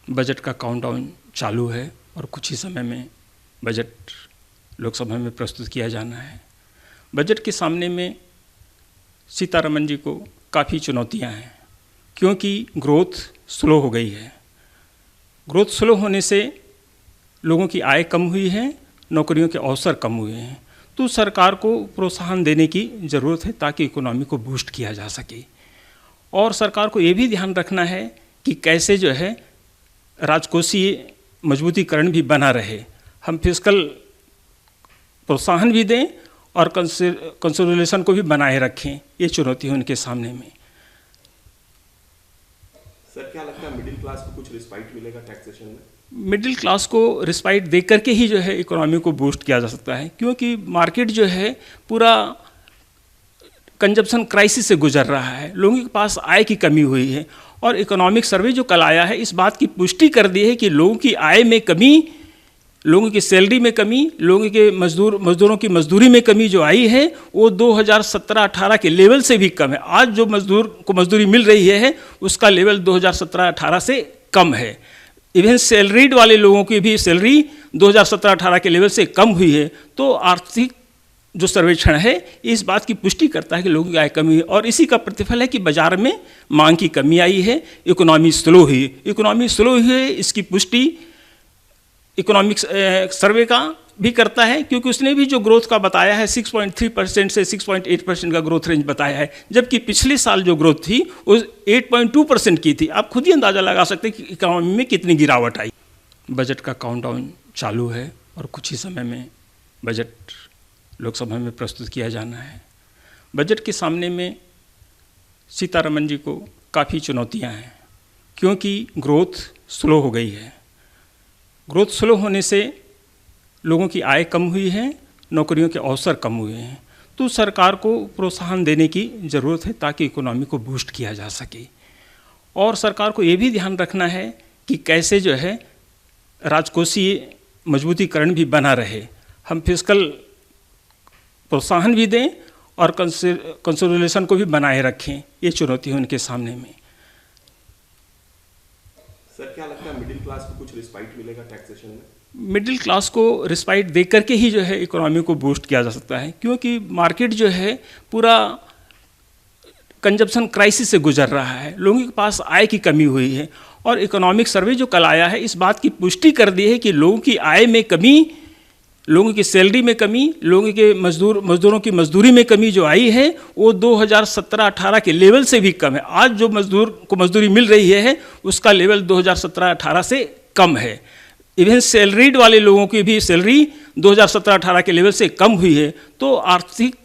Budget का countdown चालू है और कुछ ही समय में बजट लोकसभा में प्रस्तुत किया जाना है। बजट के सामने में सीतारमण जी को काफ़ी चुनौतियां हैं, क्योंकि ग्रोथ स्लो हो गई है। ग्रोथ स्लो होने से लोगों की आय कम हुई है, नौकरियों के अवसर कम हुए हैं। तो सरकार को प्रोत्साहन देने की ज़रूरत है ताकि इकोनॉमी को बूस्ट किया जा सके। और सरकार को ये भी ध्यान रखना है कि कैसे जो है राजकोषीय मजबूतीकरण भी बना रहे, हम फिस्कल प्रोत्साहन भी दें और कंसोलिडेशन को भी बनाए रखें। ये चुनौती है उनके सामने में। सर, क्या लगता है मिडिल क्लास को कुछ रिस्पाइट मिलेगा टैक्सेशन में? मिडिल क्लास को रिस्पाइट दे करके ही जो है इकोनॉमी को बूस्ट किया जा सकता है, क्योंकि मार्केट जो है पूरा कंजप्शन क्राइसिस से गुजर रहा है। लोगों के पास आय की कमी हुई है और इकोनॉमिक सर्वे जो कल आया है इस बात की पुष्टि कर दी है कि लोगों की आय में कमी, लोगों की सैलरी में कमी, लोगों के मजदूरों की मजदूरी में कमी जो आई है वो 2017-18 के लेवल से भी कम है। आज जो मजदूर को मजदूरी मिल रही है उसका लेवल 2017-18 से कम है। इवन सैलरीड वाले लोगों की भी सैलरी 2017-18 के लेवल से कम हुई है। तो आर्थिक जो सर्वेक्षण है इस बात की पुष्टि करता है कि लोगों की आय कमी है और इसी का प्रतिफल है कि बाजार में मांग की कमी आई है, इकोनॉमी स्लो हुई। इकोनॉमी स्लो हुई है, इसकी पुष्टि इकोनॉमिक सर्वे का भी करता है, क्योंकि उसने भी जो ग्रोथ का बताया है 6.3% से 6.8% का ग्रोथ रेंज बताया है, जबकि पिछले साल जो ग्रोथ थी वो 8.2% की थी। आप खुद ही अंदाज़ा लगा सकते हैं कि इकोनॉमी में कितनी गिरावट आई। बजट का काउंटडाउन चालू है और कुछ ही समय में बजट लोकसभा में प्रस्तुत किया जाना है। बजट के सामने में सीतारमण जी को काफ़ी चुनौतियां हैं, क्योंकि ग्रोथ स्लो हो गई है। ग्रोथ स्लो होने से लोगों की आय कम हुई है, नौकरियों के अवसर कम हुए हैं। तो सरकार को प्रोत्साहन देने की ज़रूरत है ताकि इकोनॉमी को बूस्ट किया जा सके। और सरकार को ये भी ध्यान रखना है कि कैसे जो है राजकोषीय मजबूतीकरण भी बना रहे, हम फिस्कल प्रोत्साहन भी दें और कंसोलिडेशन को भी बनाए रखें। ये चुनौती है उनके सामने में। सर, क्या लगता है मिडिल क्लास को कुछ रिस्पाइट मिलेगा टैक्सेशन में? मिडिल क्लास को रिस्पाइट दे करके ही जो है इकोनॉमी को बूस्ट किया जा सकता है, क्योंकि मार्केट जो है पूरा कंजप्शन क्राइसिस से गुजर रहा है। लोगों के पास आय की कमी हुई है और इकोनॉमिक सर्वे जो कल आया है इस बात की पुष्टि कर दी है कि लोगों की आय में कमी, लोगों की सैलरी में कमी, लोगों के मजदूरों की मजदूरी में कमी जो आई है वो 2017-18 के लेवल से भी कम है। आज जो मजदूर को मजदूरी मिल रही है उसका लेवल 2017-18 से कम है। इवन सैलरीड वाले लोगों की भी सैलरी 2017-18 के लेवल से कम हुई है। तो आर्थिक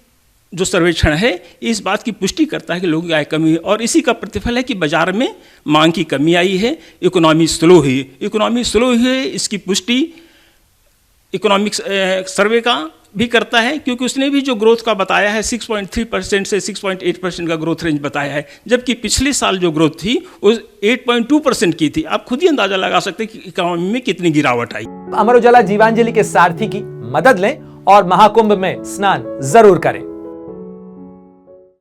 जो सर्वेक्षण है इस बात की पुष्टि करता है कि लोगों की आय कमी है और इसी का प्रतिफल है कि बाजार में मांग की कमी आई है, इकोनॉमी स्लो हुई। इकोनॉमी स्लो हुई है, इसकी पुष्टि इकोनॉमिक सर्वे का भी करता है, क्योंकि उसने भी जो ग्रोथ का बताया है 6.3% से 6.8% का ग्रोथ रेंज बताया है, जबकि पिछले साल जो ग्रोथ थी वो 8.2% की थी। आप खुद ही अंदाजा लगा सकते हैं कि इकोनॉमी में कितनी गिरावट आई। अमर उजाला जीवांजलि के सारथी की मदद लें और महाकुंभ में स्नान जरूर करें।